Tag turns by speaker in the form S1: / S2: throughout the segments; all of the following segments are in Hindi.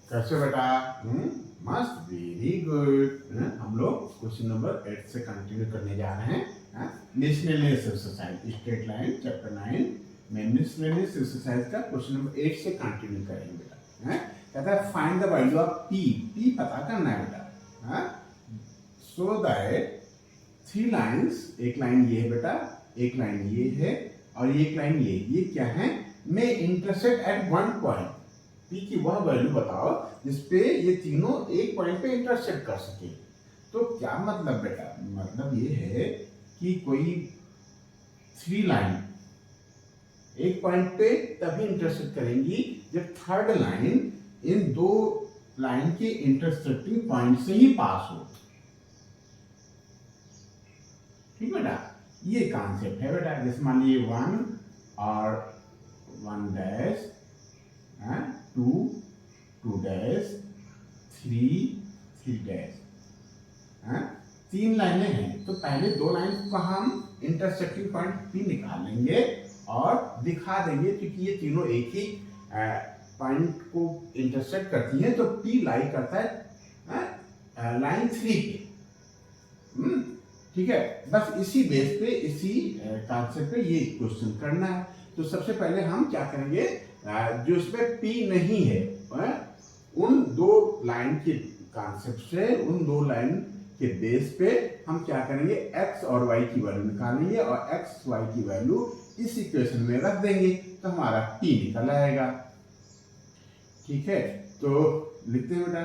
S1: कैसे बेटा? मस्त, वेरी गुड। हम लोग क्वेश्चन नंबर 8 से कंटिन्यू करने जा रहे हैं। Miscellaneous exercise, straight line chapter 9 में मिसलेनियस एक्सरसाइज का क्वेश्चन नंबर 8 से कंटिन्यू करेंगे बेटा। कहता है find the value of P. P पता करना है बेटा। सो दैट 3 लाइन्स, एक लाइन ये है बेटा, एक लाइन ये है और एक लाइन ये क्या है, में intersect at one point. P की वह वैल्यू बताओ जिसपे ये तीनों एक पॉइंट पे इंटरसेक्ट कर सके। तो क्या मतलब बेटा? मतलब ये है कि कोई 3 लाइन एक पॉइंट पे तभी इंटरसेक्ट करेंगी जब थर्ड लाइन इन दो लाइन के इंटरसेक्टिंग पॉइंट से ही पास हो। ठीक बेटा, ये कॉन्सेप्ट है बेटा। जैसे मान लीजिए 1 और 1 डैश, 2 2 डैश, 3 डैश। 3 लाइनें हैं तो पहले 2 लाइन का हम इंटरसेक्टिंग पॉइंट पी निकाल लेंगे और दिखा देंगे क्योंकि ये तीनों एक ही पॉइंट को इंटरसेक्ट करती हैं, तो पी लाई करता है लाइन 3 पे। ठीक है, बस इसी बेस पे, इसी कॉन्सेप्ट पे ये क्वेश्चन करना है। तो सबसे पहले हम क्या करेंगे, जो इसमें पी नहीं है उन दो लाइन के कॉन्सेप्ट से, उन दो लाइन के बेस पे हम क्या करेंगे, x और y की वैल्यू निकालेंगे और x y की वैल्यू इस इक्वेशन में रख देंगे तो हमारा p निकल आएगा। ठीक है, तो लिखते हैं बेटा।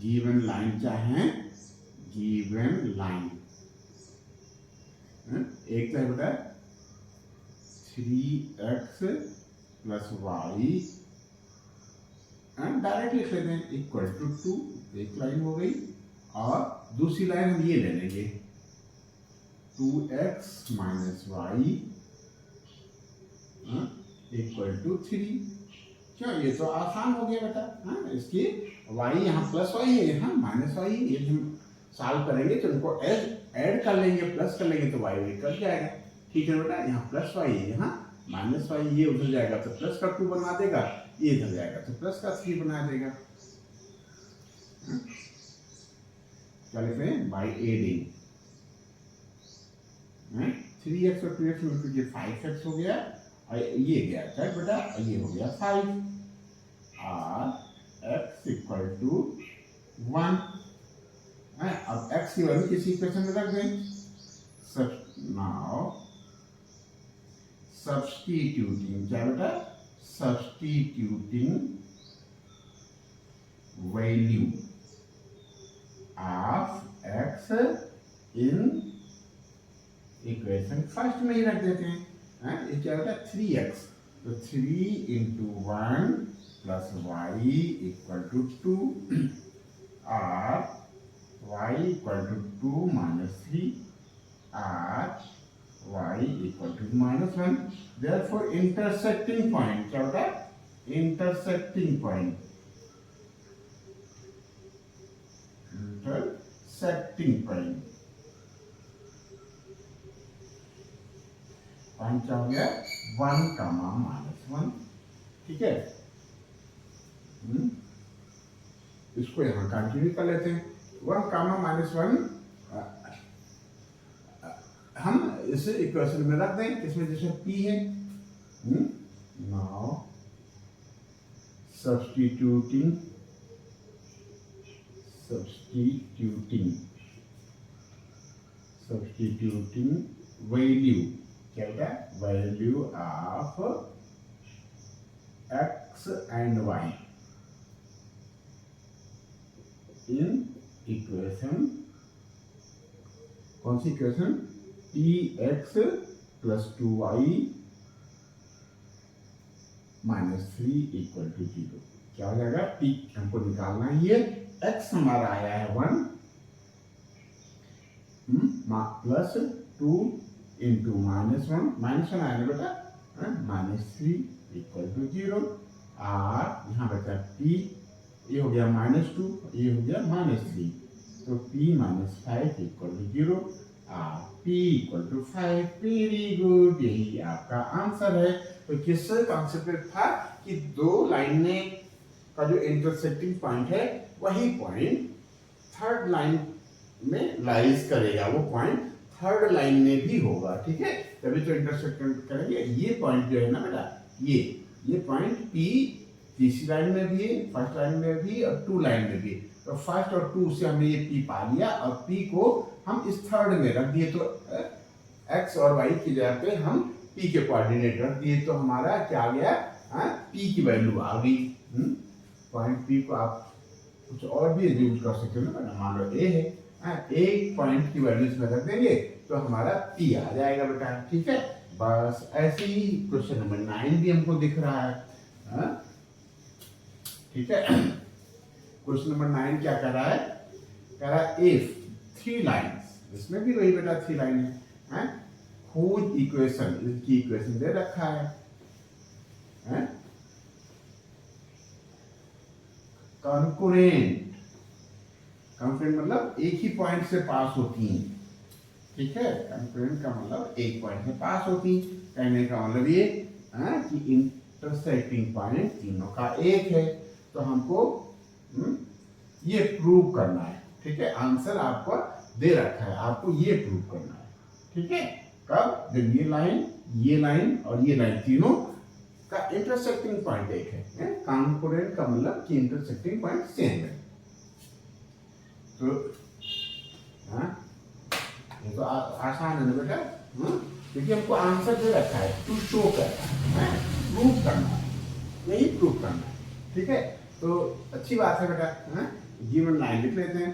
S1: गिवन लाइन क्या है, गिवन लाइन एक तो है बेटा 3x प्लस वाई, डायरेक्ट लिख लेते हैं, इक्वल टू 2, एक लाइन हो गई। और दूसरी लाइन हम ये ले लेंगे 2x minus Y equal to 3। क्यों, ये तो आसान हो गया बेटा। इसकी y यहाँ प्लस वाई है, यहाँ माइनस वाई है। ये हम सॉल्व करेंगे तो इनको ऐड कर लेंगे, प्लस कर लेंगे तो y कट जाएगा। ठीक है बेटा, यहाँ प्लस वाई है, यहाँ माइनस वाई, ये उधर जाएगा तो प्लस का 2 बना देगा, ये इधर जाएगा तो प्लस का 3 बना देगा। क्या लिखते हैं, बाई एडिंग 3x और 2x में तो ये 5x हो गया और ये गया क्या बेटा, ये हो गया 5 और x इक्वल टू 1। अब x की वैल्यू किसी इक्वेशन में रख दें। नाउ सब्स्टिट्यूटिंग, क्या बेटा, substituting value of x in equation first में ही रख देते हैं। ये क्या होता है 3x, तो 3 into 1 plus y equal to 2 और y इक्वल टू 2 माइनस 3 और y equal to minus 1। Therefore intersecting point क्या होता है, इंटरसेक्टिंग पॉइंट, इंटरसेक्टिंग पॉइंट क्या हो गया 1 कामा माइनस 1। ठीक है, इसको यहां कंटिन्यू कर लेते हैं। 1 कामा माइनस 1 हम इसे इक्वेशन में रख दें, इसमें जैसे p है। नाउ सब्स्टिट्यूटिंग वैल्यू, क्या होता है, value of x and y in equation, कौन सी equation, px plus 2y minus 3 equal to 0। क्या हो जाएगा, p हमको निकालना ही है, x हमारा आया है 1 प्लस 2 इंटू माइनस 1, माइनस 1 आया बेटा, माइनस 3 इक्वल टू 0। और यहाँ बचा p, ये हो गया माइनस 2, ये हो गया माइनस 3, तो p माइनस 5 इक्वल टू 0 और p equal to 5। Very good, यही आपका आंसर है। तो किस कॉन्सेप्ट पे था कि दो लाइनें का जो इंटरसेक्टिंग पॉइंट है वही पॉइंट थर्ड लाइन में लाइज करेगा, वो पॉइंट थर्ड लाइन में भी होगा, ठीक है, तभी तो इंटरसेक्ट करेंगे। ये पॉइंट जो है ना बेटा, ये पॉइंट P तीसरी लाइन में भी है, फर्स्ट लाइन में भी और टू लाइन में भी। तो फर्स्ट और टू से हमने ये P पा लिया और P को हम इस थर्ड में रख दिए, तो x और y की जगह पे हम P के कोऑर्डिनेट रख दिए, तो हमारा क्या आ गया, P की वैल्यू आ गई। पॉइंट P को आप कुछ और भी यूज कर सकते हो ना, मान लो A है, एक पॉइंट की वैल्यू इसमें रख देंगे तो हमारा P आ जाएगा बेटा, ठीक है। बस ऐसे ही क्वेश्चन नंबर 9 भी हमको दिख रहा है, ठीक है। क्वेश्चन नंबर 9 क्या कर रहा है, कह रहा है इफ थ्री लाइन्स, इसमें भी वही बेटा थ्री लाइन है, whose इक्वेशन, इसकी इक्वेशन दे रखा है, कंकरेंट, कंकरेंट मतलब एक ही पॉइंट से पास होती हैं, ठीक है। कंकरेंट का मतलब एक पॉइंट से पास होती, कहने का मतलब ये कि इंटरसेक्टिंग पॉइंट तीनों का एक है, तो हमको ये प्रूव करना है, ठीक है। आंसर आपको दे रखा है, आपको ये प्रूव करना है, ठीक है। कब, जब ये लाइन और ये लाइन तीनों का इंटरसेक्टिंग पॉइंट एक है, कंकरेंट का मतलब कि इंटरसेक्टिंग पॉइंट सेम है। तो ये तो आसान है ना बेटा, क्योंकि हमको आंसर दे रखा है, टू शो करना है, प्रूव करना है, यही प्रूव करना है, ठीक है। तो अच्छी बात है बेटा, गिवन लाइन लिख लेते हैं,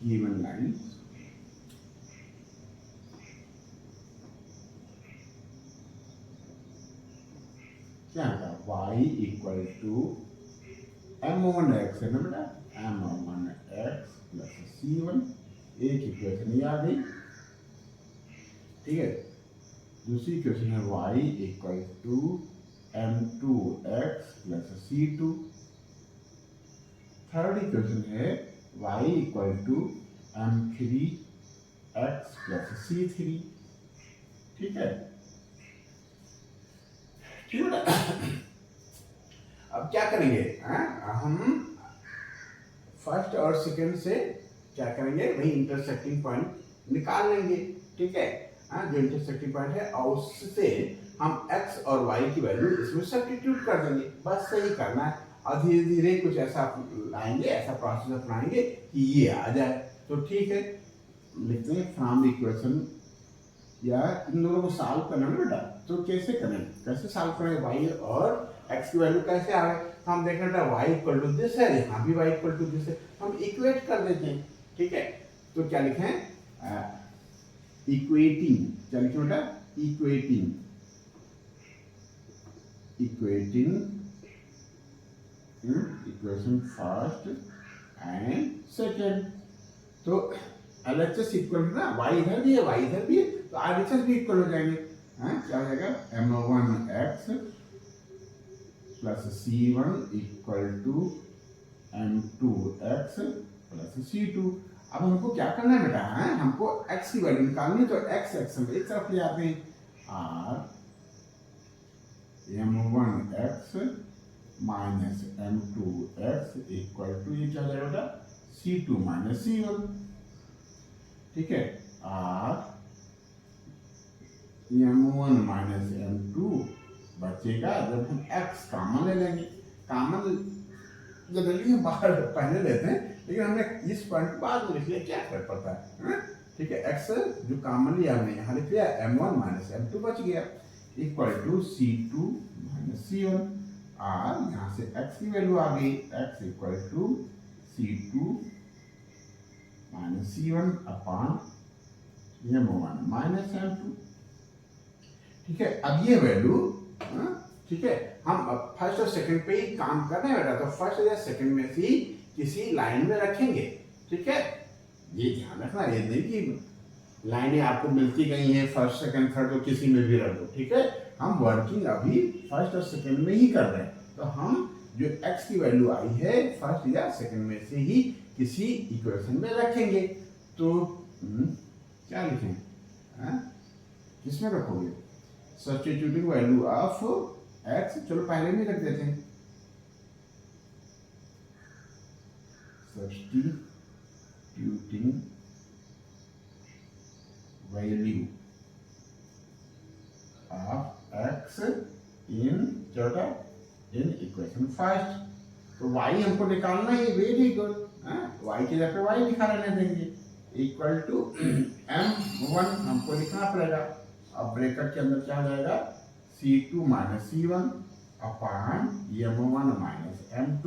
S1: गिवन लाइन क्या है, y इक्वल टू m1x है ना बेटा, m1x प्लस c1, एक इक्वेशन ये आ गई, ठीक है। दूसरी इक्वेशन है y equal to m2x plus c2, third equation है y equal to m3x plus c3, ठीक है, ठीक है बेटा। अब क्या करेंगे, हम फर्स्ट और सेकंड से क्या करेंगे, वही इंटरसेक्टिंग पॉइंट निकाल लेंगे, ठीक है। जो इंटरसेक्टिंग पॉइंट है और उससे हम x और y की वैल्यू इसमें सब्स्टिट्यूट कर देंगे, बस सही करना है। और धीरे धीरे कुछ ऐसा लाएंगे, ऐसा प्रोसेस अपनाएंगे कि ये आ जाए, तो ठीक है। लिखते हैं फ्रॉम इक्वेशन, या इन दोनों को सॉल्व करना है बेटा, तो कैसे करें, कैसे सॉल्व करें, y और x की वैल्यू कैसे आ गए, हम देख रहे हैं y इक्वल टू दिस है, यहाँ भी y इक्वल टू दिस है, हम इक्वेट कर देते हैं, ठीक है। तो क्या लिखें, इक्वेटिंग, क्या लिखें बेटा, equating, equation first and second. तो LHS इक्वल ना, y इधर भी है, y इधर भी है, तो RHS भी इक्वल हो जाएंगे, क्या हो जाएगा, m1x plus c1 equal to m2x plus c2। अब हमको क्या करना है बेटा, हमको x की वैल्यू निकालनी है, तो x हम एक तरफ ले आते हैं, r m1x minus m2x equal to, ये क्या हो जाएगा बेटा, c2 माइनस c1, ठीक है। r m1 माइनस m2 बचेगा जब हम x कॉमन ले लेंगे, कॉमन जनरली हम बाहर पहले लेते हैं, लेकिन हमने इस पॉइंट बाद में लिख लिया, क्या फर्क पड़ता है, ठीक है। x जो कॉमन लिया हमने यहाँ लिख लिया, m1 माइनस m2 बच गया, equal to c2 minus c1, और यहाँ से x की वैल्यू आ गई, x equal to c2 minus c1 upon m1 minus m2, ठीक है। अब ये वैल्यू, ठीक है, हम फर्स्ट और सेकंड पे ही काम कर रहे हैं बेटा, तो फर्स्ट या सेकंड में से किसी लाइन में रखेंगे, ठीक है। ये ध्यान रखना, ये नहीं कि लाइनें आपको मिलती गई हैं फर्स्ट सेकंड थर्ड, तो किसी में भी रख दो, ठीक है। हम वर्किंग अभी फर्स्ट और सेकंड में ही कर रहे हैं, तो हम जो x की वैल्यू आई है फर्स्ट या सेकंड में से ही किसी इक्वेशन में रखेंगे। तो क्या लिखें, किसमें रखोगे, सब्स्टिट्यूटिंग वैल्यू ऑफ एक्स, चलो पहले में रख देते हैं, सब्स्टिट्यूटिंग वैल्यू ऑफ एक्स इन चौथा इन इक्वेशन फर्स्ट। तो y हमको निकालना है, वेरी गुड, y की जगह पे y लिखा रहने देंगे, इक्वल टू m1 हमको लिखना पड़ेगा। अब ब्रैकेट के अंदर क्या हो जाएगा, c2 minus c1 upon m1 minus m2,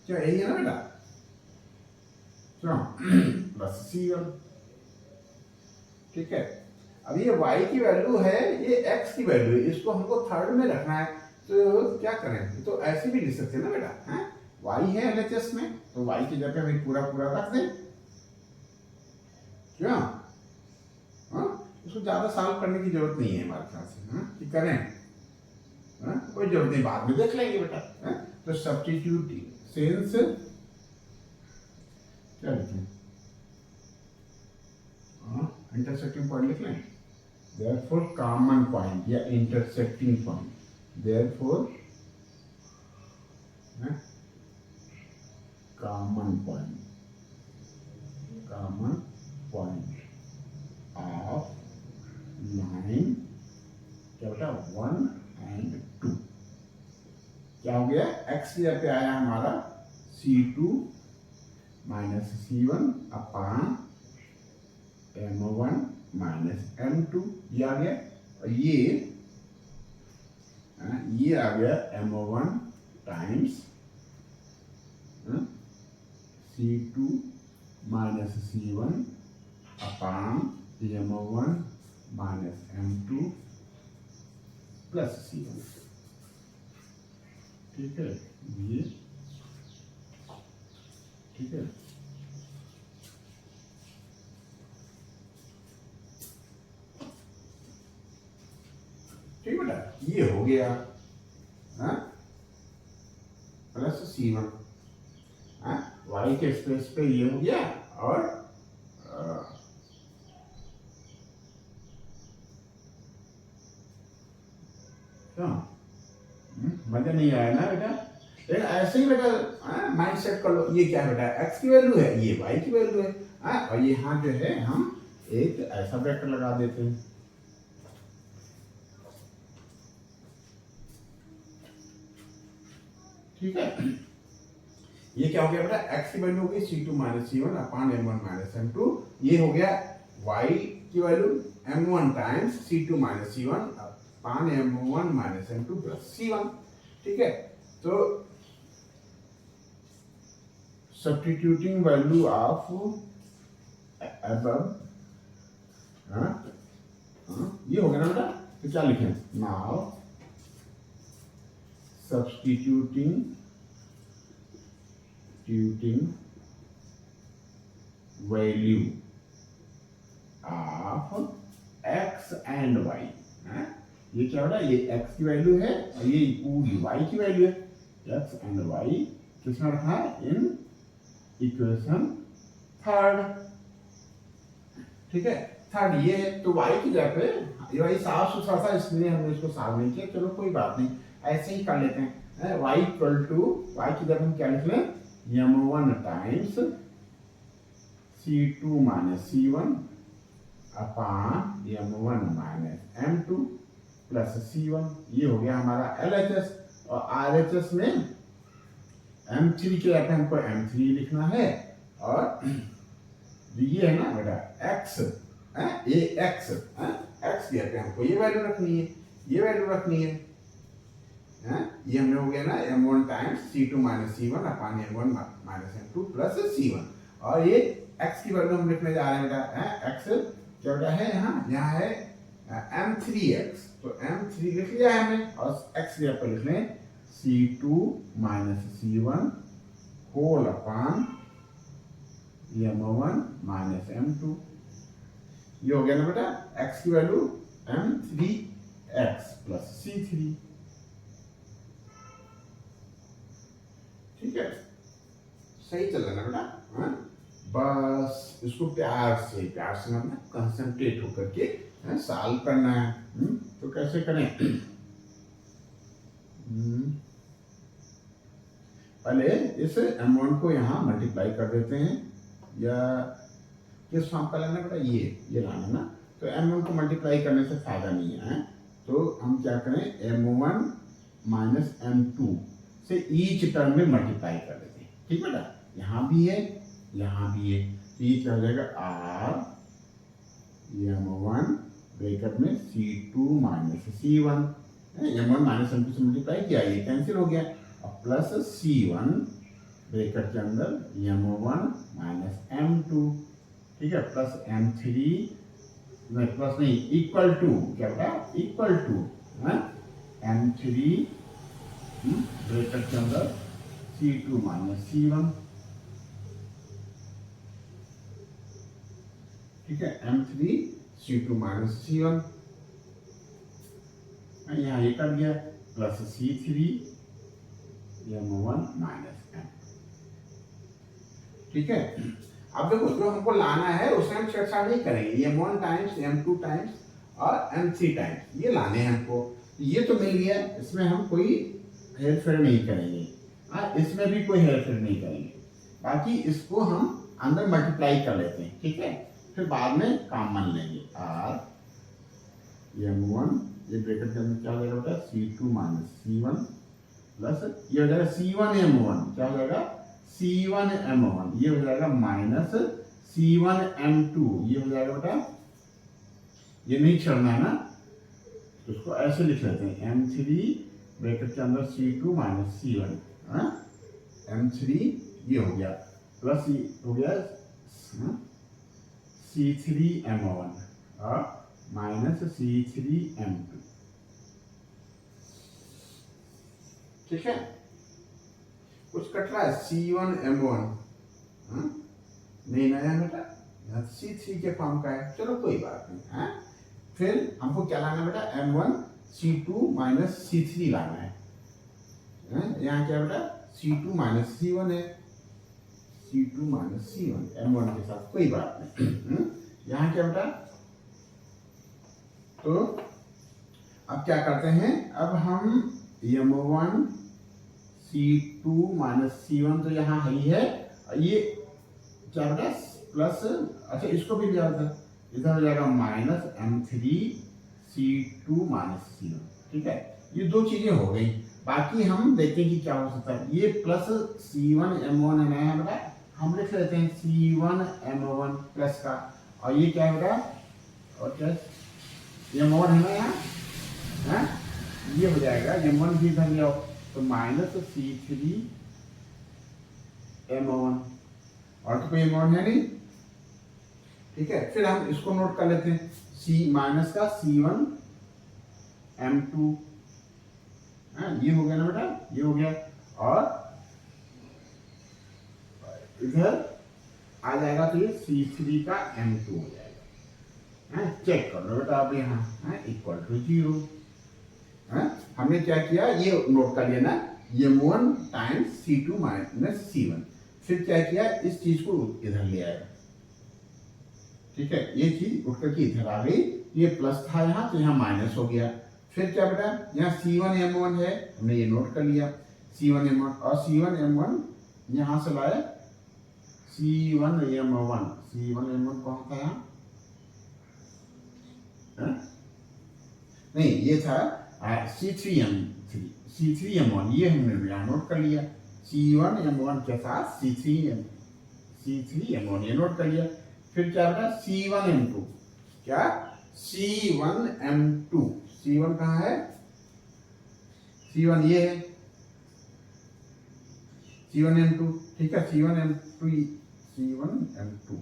S1: क्या यही है ना बेटा, प्लस c1। ठीक है, अब ये y की वैल्यू है, ये x की वैल्यू है, इसको हमको थर्ड में रखना है, तो क्या करें, तो ऐसे भी लिख सकते हैं ना बेटा, y है LHS में, तो y की जगह में पूरा पूरा रख दें, क्या उसको ज्यादा सॉल्व करने की जरूरत नहीं है हमारे ख्याल से, कि करें, कोई जरूरत नहीं, बाद में देख लेंगे बेटा। तो सब्स्टिट्यूटिंग सिंस क्या लिखें, इंटरसेक्टिंग पॉइंट लिख लें, therefore कॉमन पॉइंट या intersecting point, therefore common point of line क्या बेटा 1 and 2, क्या हो गया, x की जगह पे आया हमारा c2 minus c1 upon m1 minus m2, ये आ गया, और ये आ गया m1 times c2 minus c1 upon m1 minus m2 plus c1। ठीक है, ये ठीक है, ठीक बेटा, ये हो गया प्लस c1, y के स्पेस पे ये हो गया, और मजा नहीं आया ना बेटा, लेकिन ऐसे ही बेटा माइंड सेट कर लो, ये क्या है बेटा, x की वैल्यू है, ये y की वैल्यू है, और यहाँ जो है हम एक ऐसा वेक्टर लगा देते हैं, ठीक है। ये क्या हो गया बेटा, x की वैल्यू हो गई c2 minus c1 upon m1 minus m2, ये हो गया y की value m1 times c2 minus c1 upon m1 minus m2 plus c1। ठीक है, तो सब्स्टिट्यूटिंग वैल्यू ऑफ अबव, ये हो गया ना बेटा, तो क्या लिखें, now substituting value of x and y, ये क्या हो रहा है, ये x की वैल्यू है और ये पूरी y की वैल्यू है, x एंड y किसमें रखा है, इन इक्वेशन थर्ड। ठीक है, थर्ड ये है, तो y की जगह पे ये y साफ सुथरा सा, इसलिए हमने इसको सॉल्व नहीं किया, चलो कोई बात नहीं, ऐसे ही कर लेते हैं, y इक्वल टू y की जगह हम क्या लिख लें, m1 times c2 minus c1 upon m1 minus m2 plus c1, ये हो गया हमारा LHS, और RHS में m3 के जगह हमको m3 लिखना है, और ये है ना बेटा x, ये x की जगह हमको ये वैल्यू रखनी है, ये वैल्यू रखनी है, ये हमने हो गया ना m1 times c2 minus c1 upon m1 minus m2 plus c1, और ये x की वैल्यू हम लिखने जा रहे हैं बेटा, x क्या बेटा है, यहाँ है m3x, तो m3 लिख लिया है हमने, और x की जगह पर लिख लें c2 minus c1 whole upon m1 minus m2, ये हो गया ना बेटा, x की वैल्यू m3x प्लस c3। ठीक है, सही चल रहा है ना बेटा, बस इसको प्यार से मतलब कंसंट्रेट होकर के सॉल्व करना है। तो कैसे करें? पहले इस m1 को यहाँ मल्टीप्लाई कर देते हैं, या किस फॉर्म का लाना बेटा? ये लाना ना। तो m1 को मल्टीप्लाई करने से फायदा नहीं है, तो हम क्या करें, m1 माइनस m2 से ईच टर्म में मल्टीप्लाई कर देते हैं। ठीक बेटा, यहाँ भी है, यहाँ भी है, तो ये क्या हो जाएगा, r m1 ब्रैकेट में c2 minus c1, m1 minus m2 से मल्टीप्लाई किया, ये कैंसिल हो गया, अब प्लस c1 ब्रैकेट के अंदर m1 माइनस m2, ठीक है, प्लस m3, नहीं प्लस नहीं, इक्वल टू, क्या बेटा, इक्वल टू m3 ब्रैकेट के अंदर c2 माइनस c1, ठीक है, m3 c2 माइनस c1, यहाँ ये कर दिया, plus c3 m1 minus m, ठीक है। अब देखो, जो हमको लाना है उसमें हम छेड़छाड़ नहीं करेंगे, m1 टाइम्स m2 टाइम्स और m3 टाइम्स ये लाने हैं हमको। ये तो मिल गया, इसमें हम कोई हेर फेर नहीं करेंगे, इसमें भी कोई हेर फेर नहीं करेंगे, बाकी इसको हम अंदर मल्टीप्लाई कर लेते हैं, ठीक है, फिर बाद में काम मान लेंगे। r m1, ये ब्रैकेट के अंदर क्या हो जाएगा बेटा, c2 माइनस c1 प्लस ये हो जाएगा c1 m1, क्या हो जाएगा, c1 m1, ये हो जाएगा माइनस c1 m2, ये हो जाएगा बेटा, ये नहीं छोड़ना है ना, तो उसको ऐसे लिख लेते हैं, m3 ब्रैकेट के अंदर c2 माइनस c1, m3 ये हो गया, प्लस ये हो गया c3 m1 और माइनस c3 m2, ठीक है। कुछ कट रहा है, c1 m1 नहीं नया बेटा, c3 के फॉर्म का है, चलो कोई बात नहीं, फिर हमको क्या लाना बेटा, m1 c2 माइनस c3 लाना है, यहाँ क्या बेटा, c2 माइनस c1 है, c2 माइनस c1 m1 के साथ, कोई बात नहीं। यहाँ क्या बेटा, तो अब क्या करते हैं, अब हम m1 c2 माइनस c1 तो यहाँ है ही है, ये क्या बेटा प्लस, अच्छा इसको भी लिया था, इधर हो जाएगा minus m3 c2 minus c1, ठीक है, ये दो चीजें हो गई, बाकी हम देखते हैं कि क्या हो सकता है। ये प्लस c1 m1 है नया बेटा, हम लिख लेते हैं c1 m1 प्लस का, और ये क्या है बेटा, और क्या m1 है ना यहाँ, ये हो जाएगा m1 भी इधर ले आओ, तो माइनस c3 m1, और तो कोई m1 है नहीं, ठीक है। फिर हम इसको नोट कर लेते हैं, c माइनस का c1 m2, ये हो गया ना बेटा, ये हो गया, और इधर आ जाएगा तो ये c3 का m2 हो जाएगा, चेक कर लो बेटा आप यहाँ, इक्वल टू 0, हमने क्या किया, ये नोट कर लिया ना, m1 times c2 minus c1, फिर क्या किया, इस चीज को इधर ले आया, ठीक है, ये चीज उठ करके इधर आ गई, ये प्लस था यहाँ तो यहाँ माइनस हो गया, फिर क्या बेटा, यहाँ c1 m1 है, हमने ये नोट कर लिया, c1 m1, और c1 m1 यहाँ से लाया, c1 m1 कौन था यहाँ, नहीं ये था c3 m1, ये हमने यहाँ नोट कर लिया, c1 m1 के साथ c3 m1 ये नोट कर लिया, फिर क्या बेटा c1 m2, क्या c1 m2, c1 कहाँ है, c1 ये है, c1 m2, ठीक है, c1 m2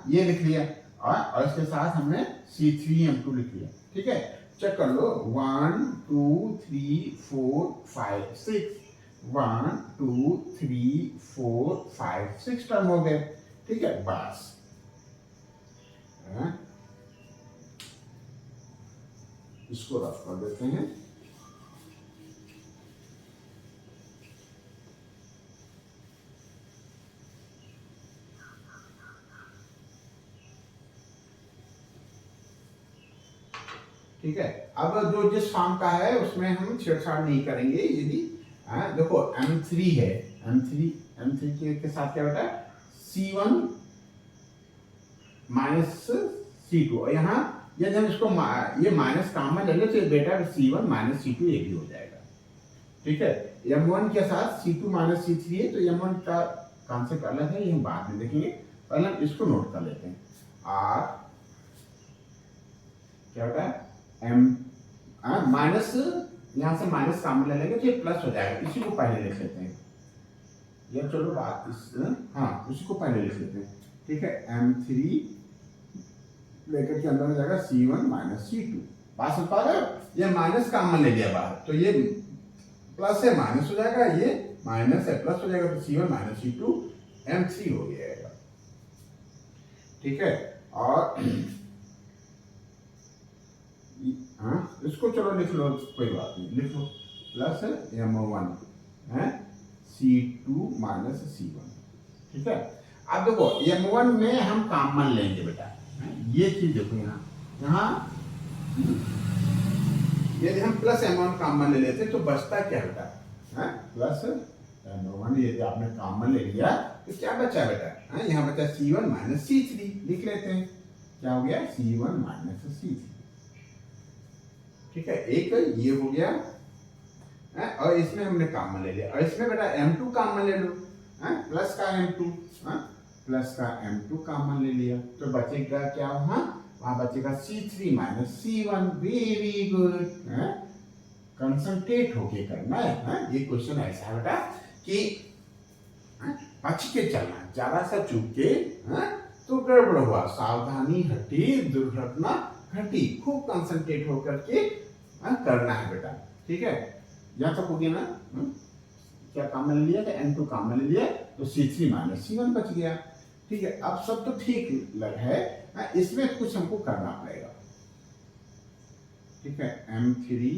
S1: ये लिख लिया, और इसके साथ हमने c3 m2 लिख लिया, ठीक है। चेक कर लो, 1 2 3 4 5 6, 1 2 3 4 5 6 टर्म हो गए, ठीक है, बस इसको रफ कर देते हैं, ठीक है। अब जो जिस फॉर्म का है उसमें हम छेड़छाड़ नहीं करेंगे। यदि देखो M3 है, M3 के साथ क्या बेटा C1 माइनस C2, और यहाँ यदि हम इसको ये माइनस कॉमन ले ले तो बेटा C1 माइनस C2 ये भी हो जाएगा। ठीक है। M1 के साथ C2 माइनस C3 है, तो M1 का कॉन्सेप्ट अलग है, ये हम बाद में देखेंगे। पहले हम इसको नोट कर लेते हैं। R क्या होता है M माइनस, यहाँ से माइनस कॉमन ले लेंगे तो ये प्लस हो जाएगा, इसी को पहले लिख लेते हैं। या चलो बात उसी को पहले लिख लेते हैं। ठीक है। M3 ब्रैकेट के अंदर हो जाएगा C1 माइनस C2। बात समझ पा रहे हो? ये माइनस कॉमन ले लिया बाहर, तो ये प्लस है माइनस हो जाएगा, ये माइनस है प्लस हो जाएगा, तो C1 माइनस C2 M3 हो जाएगा। ठीक है। और इसको चलो लिख लो, कोई बात नहीं, लिख लो प्लस M1 है C2 माइनस C1। ठीक है। अब देखो M1 में हम कॉमन लेंगे बेटा, ये चीज देखो यहाँ यदि हम प्लस M1 कॉमन ले लेते तो बचता क्या बेटा प्लस M1, यदि आपने कॉमन ले लिया तो क्या बचा बेटा यहाँ बचा C1 माइनस C3। लिख लेते हैं, क्या हो गया C1 माइनस C3। ठीक है। एक ये हो गया और इसमें हमने कॉमन ले लिया, और इसमें बेटा M2 कॉमन ले लो, प्लस का M2 प्लस का M2 कॉमन ले लिया, तो बचेगा क्या वहां बचेगा C3 minus C1। Very good. Concentrate होके करना है। ये क्वेश्चन ऐसा है बेटा कि बच के चलना, ज्यादा सा चूक के तो गड़बड़ हुआ, सावधानी हटी दुर्घटना घटी। खूब कंसंट्रेट होकर के करना है बेटा। ठीक है। यहाँ तक हो गया ना? क्या कॉमन लिया था? M2 कॉमन ले लिया, तो C3 माइनस C1 बच गया। ठीक है। अब सब तो ठीक लग है, इसमें कुछ हमको करना पड़ेगा। ठीक है। M3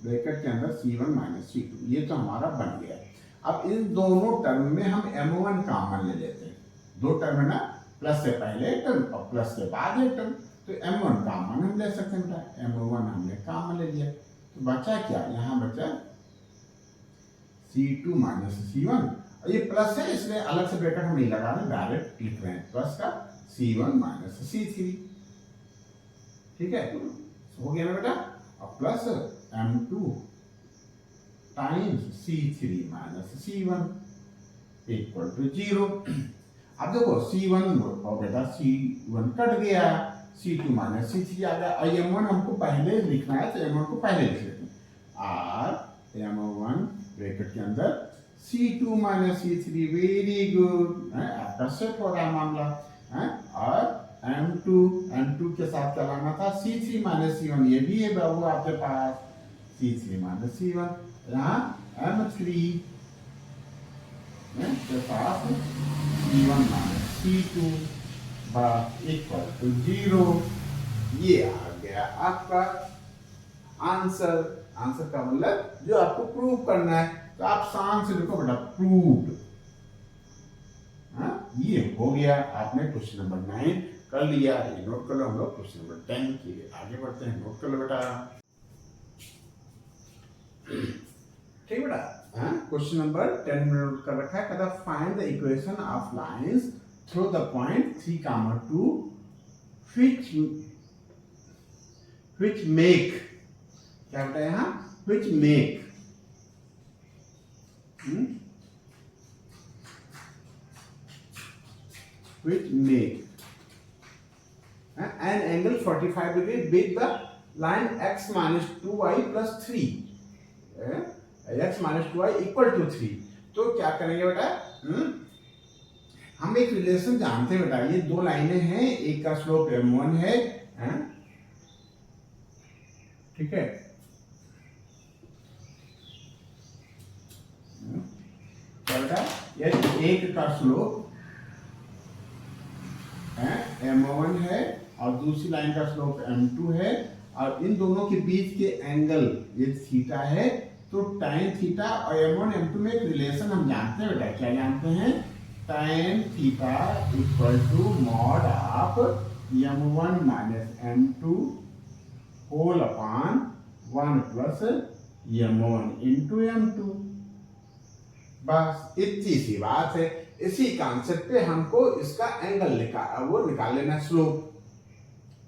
S1: ब्रैकेट के अंदर C1 माइनस C2, ये तो हमारा बन गया। अब इन दोनों टर्म में हम M1 कॉमन ले लेते हैं। दो टर्म है ना, प्लस से पहले एक टर्म और प्लस के बाद एक टर्म, तो M1 कॉमन हम ले सकते हैं बेटा। M1 हमने कॉमन ले लिया, तो बचा क्या? यहाँ बचा C2 माइनस C1, और ये प्लस है इसलिए अलग से ब्रैकेट हम नहीं लगा रहे, डायरेक्ट लिख रहे हैं प्लस का C1 माइनस C3। ठीक है। हो गया ना बेटा? और plus M2 times C3 minus C1 equal to 0। अब देखो C1 और बेटा C1 कट गया, C2 माइनस C3 आ गया, और M1 हमको पहले लिखना है, तो M1 को पहले लिख लेते हैं। R M1 ब्रैकेट के अंदर C2 minus C3। Very good. आपका सेट हो रहा है मामला। और M2 के साथ क्या लाना था? C3 माइनस C1, ये भी है बाबू आपके पास, C3 माइनस C1। यहाँ M3 के पास C1 minus C2 equal to 0। ये आ गया आपका आंसर। आंसर का मतलब जो आपको प्रूव करना है, तो आप शान से लिखो बेटा प्रूव्ड। ये हो गया, आपने क्वेश्चन नंबर 9 कर लिया। ये नोट कर लो। हम लोग क्वेश्चन नंबर 10 के लिए आगे बढ़ते हैं। नोट कर लो बेटा। ठीक बेटा। क्वेश्चन नंबर 10 में नोट कर रखा है, कहता find the equation of lines through the point 3, 2 which make, क्या बेटा यहाँ which make an angle 45 degree with the line x minus 2y plus 3, x minus 2y equal to 3। तो क्या करेंगे बेटा? हम एक रिलेशन जानते हैं बेटा, ये दो लाइनें हैं, एक का स्लोप M1 है, ठीक है, क्या बेटा? ये एक का स्लोप M1 है और दूसरी लाइन का स्लोप M2 है, और इन दोनों के बीच के एंगल ये थीटा है। तो tan थीटा और M1 M2 में एक रिलेशन हम जानते हैं बेटा। क्या जानते हैं? tan theta equal to mod of M1 minus M2 whole upon 1 plus m1 into m2। बस इतनी सी बात है। इसी कॉन्सेप्ट पे हमको इसका एंगल निकाल लेना, स्लोप।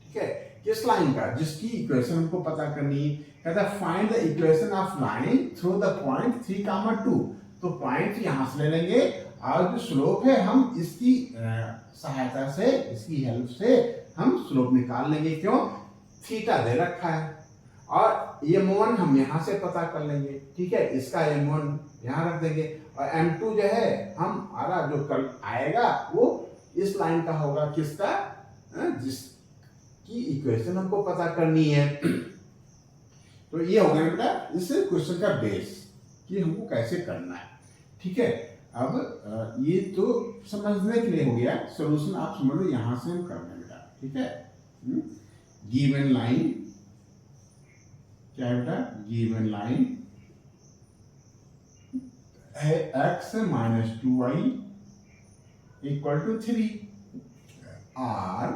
S1: ठीक है, किस लाइन का, जिसकी इक्वेशन हमको पता करनी है। कहता है find the equation of line through the point 3,2। तो पॉइंट यहां से ले लेंगे और जो स्लोप है हम इसकी सहायता से, इसकी हेल्प से हम स्लोप निकाल लेंगे। क्यों, थीटा दे रखा है और m1 हम यहां से पता कर लेंगे। ठीक है, इसका m1 यहां रख देंगे और m2 जो है हमारा जो कल आएगा वो इस लाइन का होगा, किसका, जिसकी इक्वेशन हमको पता करनी है। तो ये हो गया बेटा इस क्वेश्चन का बेस कि हमको कैसे करना है। ठीक है, अब ये तो समझने के लिए हो गया, सॉल्यूशन आप समझ लो यहां से हम करना है बेटा। ठीक है, गिवन लाइन क्या है बेटा, गिवन लाइन है x minus 2y equal to 3 और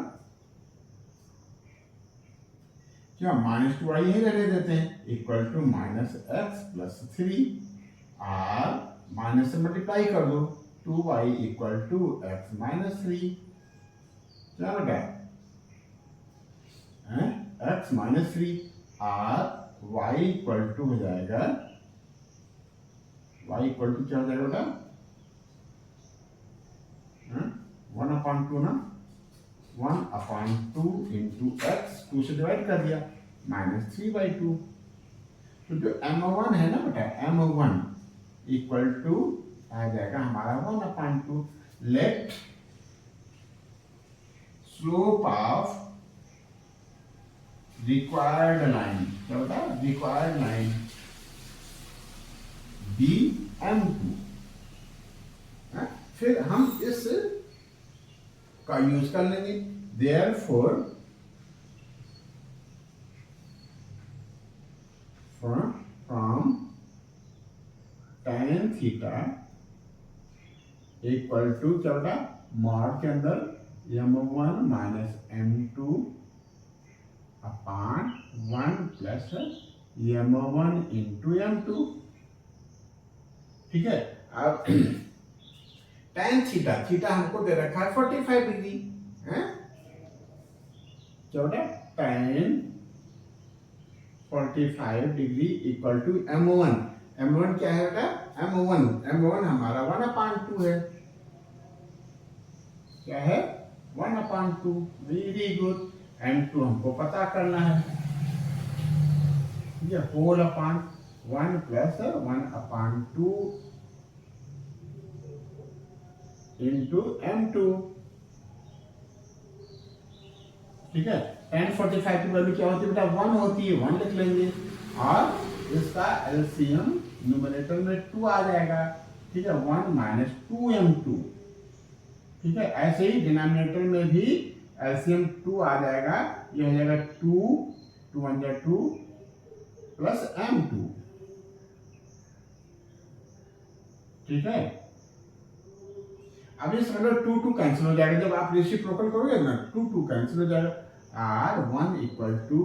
S1: क्या माइनस 2y ही रहने देते हैं, equal to minus x plus 3 और माइनस से मल्टीप्लाई कर दो, 2y equal to x minus 3। क्या बेटा, एक्स माइनस 3 और y इक्वल टू हो जाएगा, y इक्वल टू क्या हो जाएगा बेटा, 1/2 ना, 1/2 इंटू एक्स, 2 से डिवाइड कर दिया, माइनस 3/2। तो जो m1 है ना बेटा, m1 इक्वल टू आ जाएगा हमारा 1/2। Let slope of required line, क्या बेटा, रिक्वायर्ड लाइन बी m2। फिर हम इस का यूज कर लेंगे, therefore from tan theta equal to क्या बेटा, मॉड के अंदर m1 minus m2 upon 1 plus m1 into m2। ठीक है, अब tan थीटा, थीटा हमको दे रखा है 45 डिग्री है, क्या बेटा, tan 45 degree equal to m1। m1 क्या है बेटा, m1 हमारा 1/2 है, क्या है, 1/2। Very good. m2 हमको पता करना है, ये whole upon 1 plus 1/2 into m2। ठीक है, tan 45 की वैल्यू क्या होती है बेटा, 1 होती है, 1 लिख लेंगे और इसका एलसीएम न्यूमरेटर में 2 आ जाएगा। ठीक है, 1 माइनस 2m2। ठीक है, ऐसे ही डिनोमिनेटर में भी एलसीएम 2 आ जाएगा, ये हो जाएगा 2 1 जा 2 प्लस m2। ठीक है, अब इस मतलब 2 कैंसिल हो जाएगा, जब आप रेसिप्रोकल करोगे ना 2 कैंसिल हो जाएगा, r1 equal to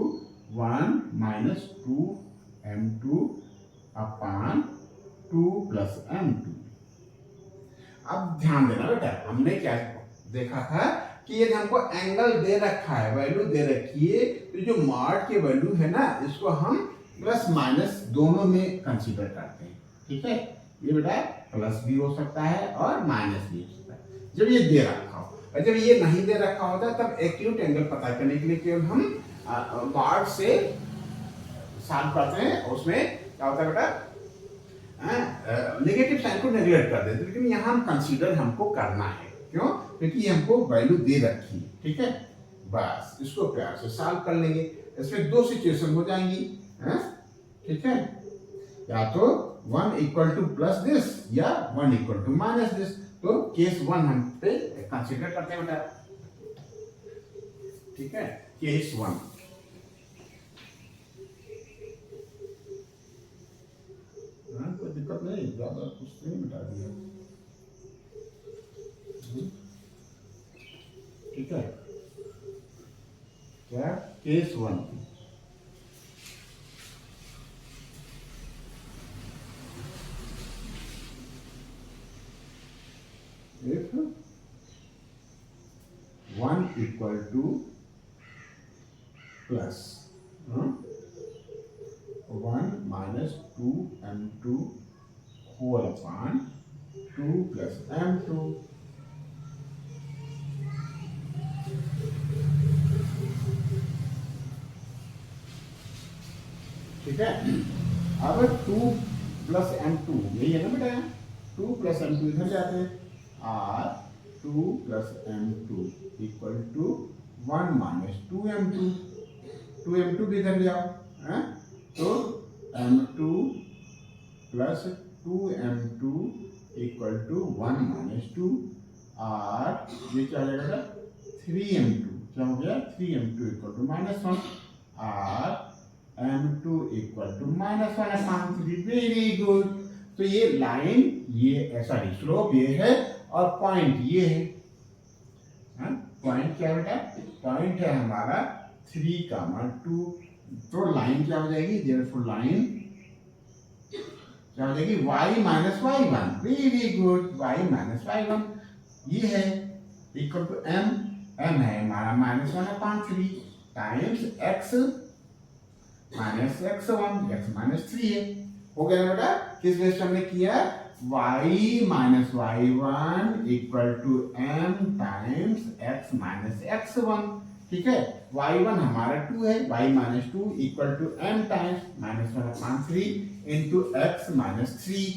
S1: 1 minus 2m2 upon 2 plus m2। अब ध्यान देना बेटा, हमने क्या देखा था कि ये हमको एंगल दे रखा है, वैल्यू दे रखी है, तो जो मॉड की वैल्यू है ना, इसको हम प्लस माइनस दोनों में कंसीडर करते हैं। ठीक है, ये बेटा प्लस भी हो सकता है और माइनस भी हो सकता है जब ये दे रखा हो, और जब ये नहीं दे रखा होता तब एक्यूट एंगल पता करने के लिए केवल हम मॉड से सॉल्व करते हैं, उसमें क्या होता है बेटा, नेगेटिव साइन को नेगलेक्ट कर देते, लेकिन यहाँ हम कंसीडर हमको करना है। क्यों, क्योंकि हमको वैल्यू दे रखी है। ठीक है, बस इसको प्यार से सॉल्व कर लेंगे, इसमें 2 सिचुएशन हो जाएंगी। ठीक है, या तो 1 इक्वल टू प्लस दिस या 1 इक्वल टू माइनस दिस। तो केस 1 हम पे कंसीडर करते हैं बेटा। ठीक है, केस 1, कोई दिक्कत नहीं, ज्यादा कुछ नहीं मिटा दिया। ठीक है, क्या case 1, if 1 equal to plus 1 minus 2m2 whole upon 2 plus m2. ठीक है। अब 2 प्लस m2 यही है ना बेटा, 2 प्लस m2 इधर जाते हैं, और 2 plus m2 equal to 1 minus 2m2, 2m2 भी इधर ले आओ, है? तो m2 plus 2m2 equal to 1 minus 2, और ये क्या हो जाएगा 3m2, क्या हो गया 3m2 इक्वल टू माइनस 1, और m2 equal to minus 1/3। Very good. तो ये लाइन ये सॉरी स्लोप ये है और पॉइंट ये है। पॉइंट क्या है बेटा, पॉइंट है हमारा 3,2। तो लाइन क्या हो जाएगी, देयरफॉर लाइन क्या हो जाएगी y minus y1। Very good, y minus y1 ये है इक्वल टू m है हमारा -1/3 times x minus x1 x minus 3 है। हो गया ना बेटा, किस बेस पे हमने किया, y minus y1 equal to m times x minus x1। ठीक है, y1 हमारा 2 है, y minus 2 equal to m times -1/3 into x minus 3।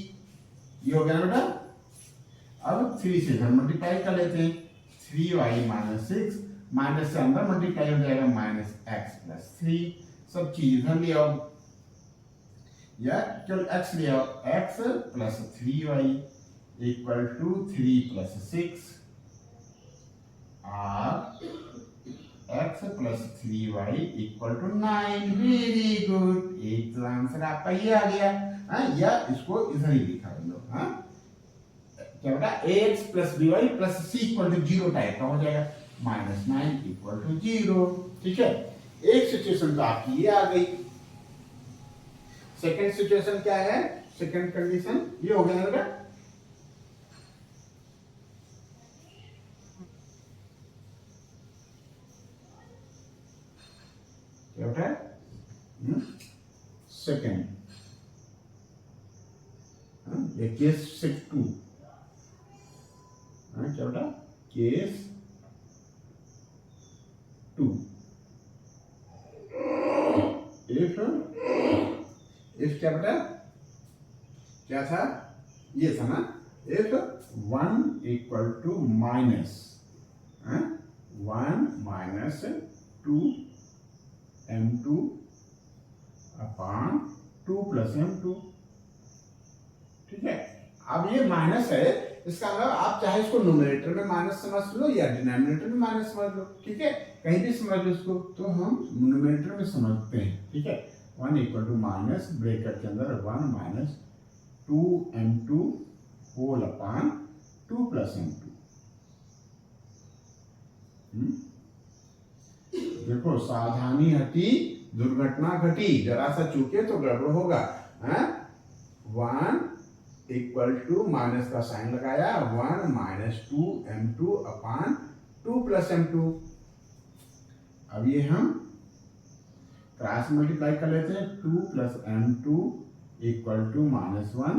S1: ये हो गया ना बेटा। अब 3 से इधर मल्टीप्लाई कर लेते हैं, 3y माइनस 6 माइनस से अंदर मल्टीप्लाई हो जाएगा -x प्लस 3। सब चीज इधर ले आओ, या चल x ले आओ, x plus 3y equal to 3 plus 6, और x plus 3y equal to 9। Very good, एक तो आंसर आपका ये आ गया। या इसको इधर ही लिखा लो, क्या बेटा ax plus by plus c equal to 0 type का हो जाएगा, -9 इक्वल टू 0। ठीक है, एक सिचुएशन तो आपकी ये आ गई। सेकंड सिचुएशन क्या है, सेकंड कंडीशन ये हो गया ना बेटा। क्या बेटा, सेकंड ये केस 2, क्या बेटा केस 2। इफ क्या बेटा, क्या था, ये था ना, if 1 equal to minus 1 minus 2m2 upon 2 plus m2। ठीक है, अब ये माइनस है, इसका मतलब आप चाहे इसको न्यूमरेटर में माइनस समझ लो या डिनोमिनेटर में माइनस समझ लो। ठीक है, कहीं भी समझ लो इसको, तो हम न्यूमरेटर में समझते हैं। ठीक है, 1 इक्वल टू माइनस ब्रैकेट के अंदर 1 minus 2m2 whole upon 2 plus m2। देखो सावधानी हटी दुर्घटना घटी, जरा सा चूके तो गड़बड़ होगा। 1 इक्वल टू माइनस का साइन लगाया, 1 minus 2m2 upon 2 plus m2। अब ये हम क्रॉस मल्टीप्लाई कर लेते हैं, 2 plus m2 equal to -1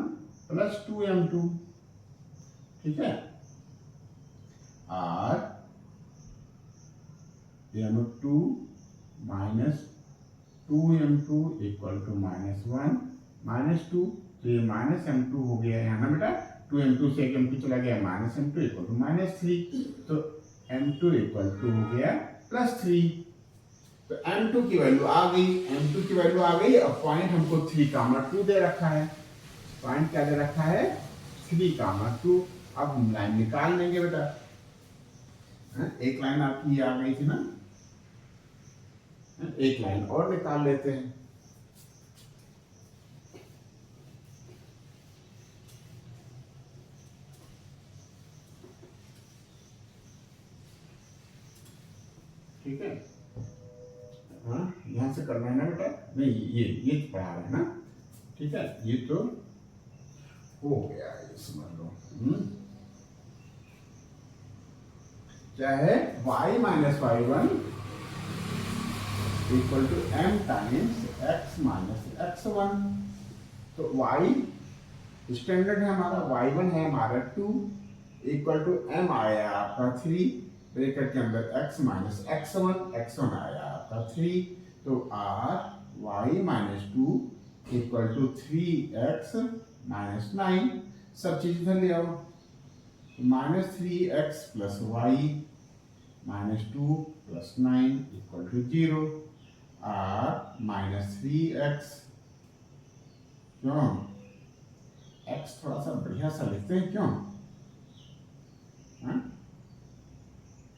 S1: plus 2m2। ठीक है, और m2 minus 2m2 equal to -1 minus 2, तो ये -m2 हो गया यहाँ ना बेटा, 2m2 से 1m2 चला गया, -m2 इक्वल टू -3, तो m2 इक्वल टू हो गया +3। तो m2 की वैल्यू आ गई, m2 की वैल्यू आ गई। अब पॉइंट हमको 3,2 दे रखा है, पॉइंट क्या दे रखा है 3,2। अब हम लाइन निकाल लेंगे बेटा। एक लाइन आपकी आ गई थी ना, एक लाइन और निकाल लेते हैं। ठीक है, यहां से करना है ना बेटा, नहीं ये पढ़ा रहा है ना। ठीक है, ये तो हो गया, ये समझ लो। क्या है y minus y one equal to m times x minus x one. तो y स्टैंडर्ड है हमारा, y1 है हमारा 2 इक्वल टू m आया आपका 3 ब्रैकेट के अंदर x माइनस x1 आया आपका 3। तो r y minus 2 equal to 3x minus 9। सब चीज इधर ले आओ, minus 3x plus y minus 2 plus 9 equal to 0। r minus 3x, क्यों x थोड़ा सा बढ़िया सा लिखते हैं क्यों,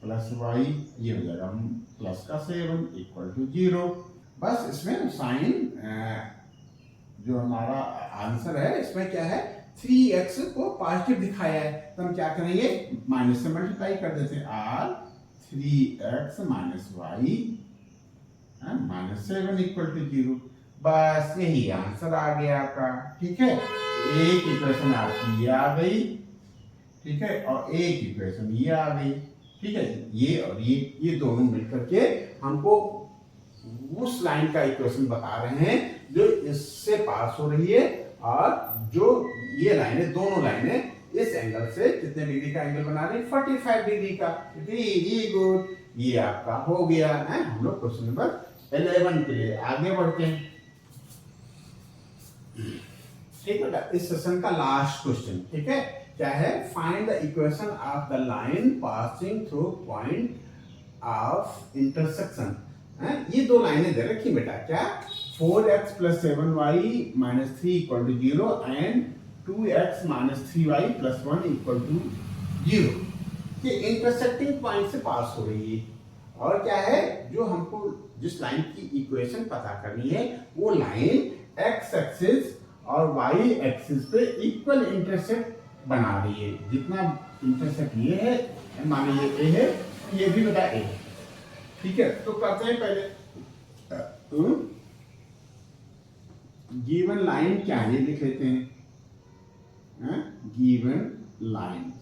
S1: प्लस वाई ये हो जाएगा प्लस का 7 इक्वल टू 0। बस इसमें साइन जो हमारा आंसर है इसमें क्या है 3x को पॉजिटिव दिखाया है, तो हम क्या करेंगे माइनस से मल्टीप्लाई कर देते हैं। r 3x minus y minus 7 equal to 0। बस यही आंसर आ गया आपका। ठीक है, एक इक्वेशन आपकी ये आ गई, ठीक है, और एक इक्वेशन ये आ गई। ठीक है, ये और ये दोनों मिलकर के हमको उस लाइन का इक्वेशन बता रहे हैं जो इससे पास हो रही है, और जो ये लाइन है, दोनों लाइनें इस एंगल से कितने डिग्री का एंगल बना रही है 45 डिग्री का। वेरी गुड, ये आपका हो गया है। हम लोग क्वेश्चन नंबर 11 के लिए आगे बढ़ते हैं। ठीक बेटा, इस सेशन का लास्ट क्वेश्चन, ठीक है, क्या है find the equation of the line passing through point of intersection. ये दो लाइनें दे रखी बेटा, क्या 4x plus 7y minus 3 equal to 0 and 2x minus 3y plus 1 equal to 0। ये इंटरसेक्टिंग पॉइंट से पास हो रही है, और क्या है जो हमको जिस लाइन की इक्वेशन पता करनी है वो लाइन x एक्सिस और y एक्सिस पे इक्वल इंटरसेक्ट बना रही है। जितना इंटरसेक्ट ये है, मान लीजिए a है, ये भी बेटा a है। ठीक है, तो करते हैं पहले गिवन लाइन क्या है ये लिख लेते हैं। गिवन लाइन,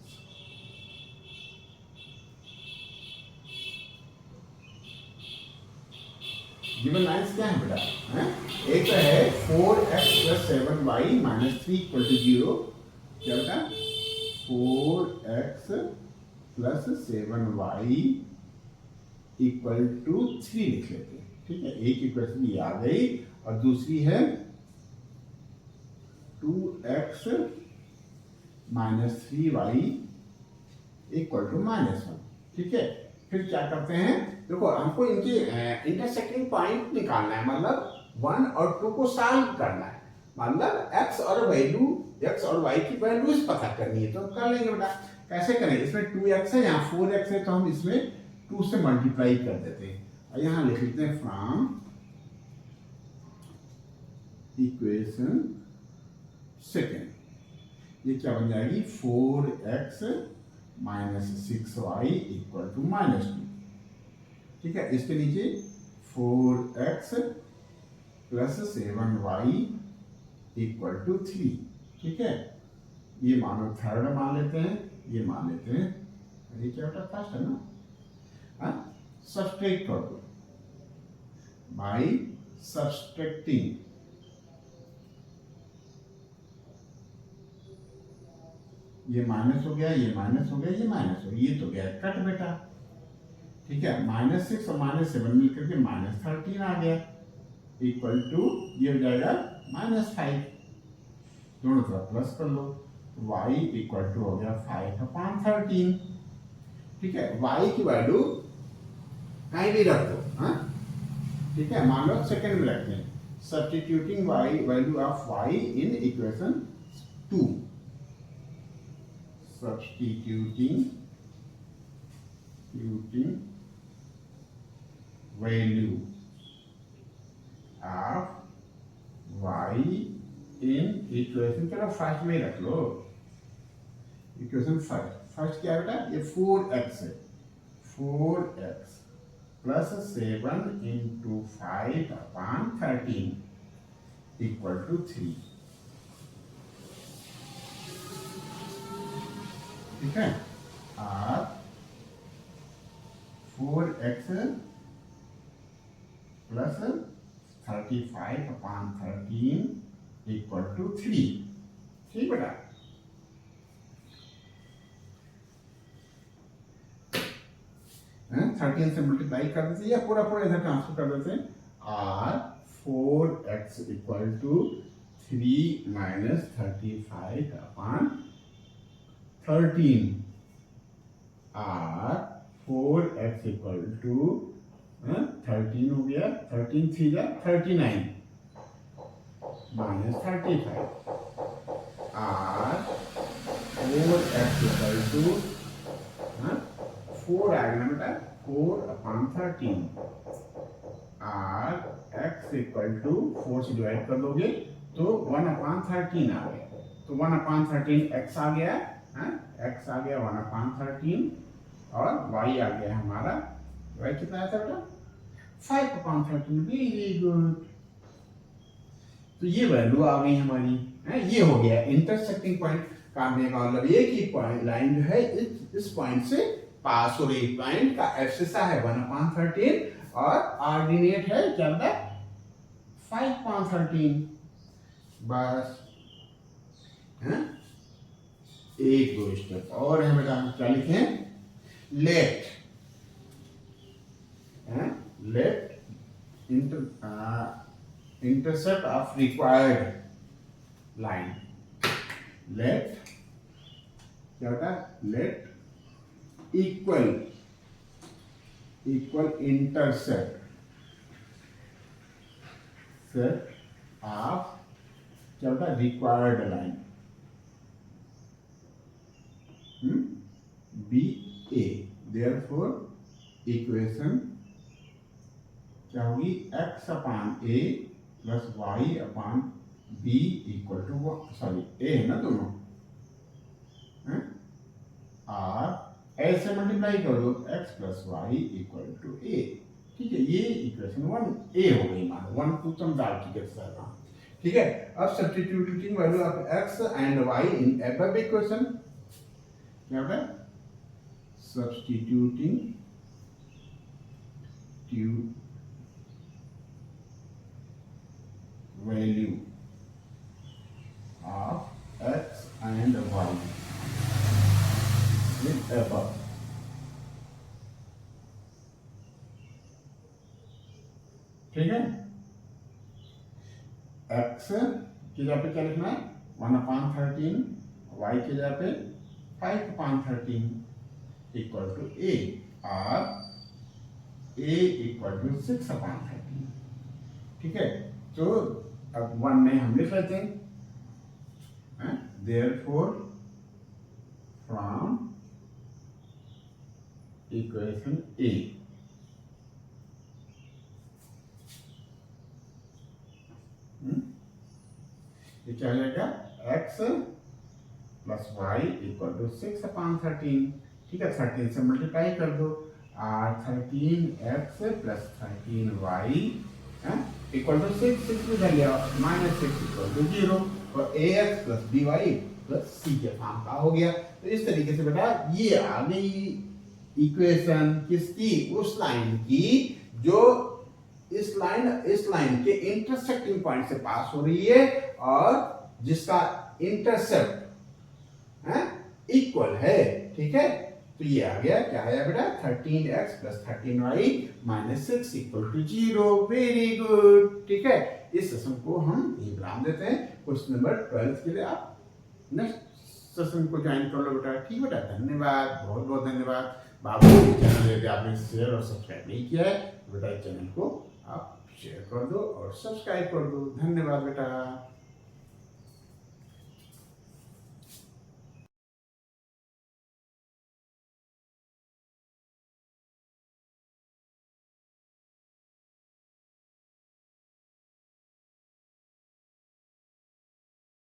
S1: गिवन लाइन्स क्या है बेटा, एक तो है 4x plus 7y minus 3 equal to 0। क्या बेटा 4x plus 7y equal to 3 लिख लेते हैं। ठीक है, एक इक्वेशन ये आ गई, और दूसरी है 2x minus 3y equal to -1। ठीक है, फिर क्या करते हैं, देखो हमको इनके इंटरसेक्टिंग पॉइंट निकालना है, मतलब 1 और 2 को सॉल्व करना है, मतलब x और y की वैल्यूज पता करनी है। तो कर लेंगे बेटा, कैसे करेंगे, इसमें 2x है, यहाँ 4x है, तो हम इसमें 2 से मल्टीप्लाई कर देते हैं, और यहाँ लिख लेते हैं फ्रॉम इक्वेशन सेकेंड। ये क्या बन जाएगी 4x minus 6y equal to -2। ठीक है, इसके नीचे 4x plus 7y equal to 3। ठीक है, ये मानो थर्ड मान लेते हैं, ये मान लेते हैं, ये क्या होता है फर्स्ट है ना, सब्सट्रैक्ट कर दो बाय सब्सट्रैक्टिंग। ये माइनस हो गया, ये माइनस हो गया, ये माइनस हो गया, ये तो गया कट बेटा। ठीक है, -6 और -7 मिलकर के -13 आ गया इक्वल टू ये हो जाएगा -5। दोनों तरफ प्लस कर लो, y इक्वल टू हो गया 5/13। ठीक है, y की वैल्यू कहीं भी रख दो, हाँ ठीक है, मान लो सेकंड में रखते हैं, substituting y value of y in equation 2, substituting value of y in equation, चलो फर्स्ट में रख लो, इक्वेशन फर्स्ट क्या है बेटा, ये 4x है, 4x plus 7 into 5/13 equal to 3। ठीक है, और 4x प्लस 35/13 इक्वल टू 3। ठीक बेटा, 13 से मल्टीप्लाई कर देते या पूरा पूरा इधर ट्रांसफर कर देते हैं। और 4x इक्वल टू 3 माइनस 35/13 और 4x इक्वल टू 13 हो गया, 13 3 जा 39 माइनस 35 और 4x इक्वल टू 4 आएगा बेटा 4/13 और x इक्वल टू 4 से डिवाइड कर दोगे तो 1/13 आ गया। तो 1/13 x आ गया, x आ गया 1/13 और y आ गया हमारा, y कितना आया था बेटा 5/13। Very good. तो ये वैल्यू आ गई हमारी, ये हो गया इंटरसेक्टिंग पॉइंट। काटने का मतलब एक ही पॉइंट लाइन जो है इस पॉइंट से पास हो रही। पॉइंट का एब्सिसा है 1/13 और ऑर्डिनेट है क्या बेटा 5/13। बस एक दो स्टेप और है बेटा, हम क्या लिखें, let intercept of required line. Let क्या बेटा, let equal intercept set of क्या बेटा required line b a. Therefore equation क्या होगी, x/a plus y/b equal to, sorry a है ना दोनों, और ऐसे मल्टीप्लाई कर दो x plus y equal to a। ठीक है, ये इक्वेशन 1a हो गई। मान 1 2 तुम डाल के सकते। ठीक है, अब substituting value of x and y in above equation, क्या होगा, substituting value of x and y in above। ठीक है, x की जगह पे क्या लिखना है 1/13, y की जगह पे 5/13 इक्वल टू a और a इक्वल टू 6/13। ठीक है, तो अब 1 में हम लिख लेते हैं, therefore from इक्वेशन a ये क्या जाएगा, x plus y equal to 6/13। ठीक है, 13 से मल्टीप्लाई कर दो और 13x plus 13y equal to 6 में कर लिया, -6 इक्वल टू 0 और ax plus by plus c के फॉर्म का हो गया। तो इस तरीके से बेटा ये आ गई इक्वेशन किसकी, उस लाइन की जो इस लाइन के इंटरसेक्टिंग पॉइंट से पास हो रही है और जिसका इंटरसेप्ट इक्वल है। ठीक है, तो ये आ गया, क्या है बेटा 13x plus 13y minus 6 equal to 0। Very good. ठीक है, इस सेशन को हम यही विराम देते हैं। क्वेश्चन नंबर 12 के लिए आप नेक्स्ट सेशन को ज्वाइन कर लो बेटा। ठीक बेटा, धन्यवाद, बहुत बहुत धन्यवाद। बाबू चैनल यदि आपने शेयर और सब्सक्राइब नहीं किया है तो बेटा चैनल को आप शेयर कर दो और सब्सक्राइब कर दो। धन्यवाद बेटा।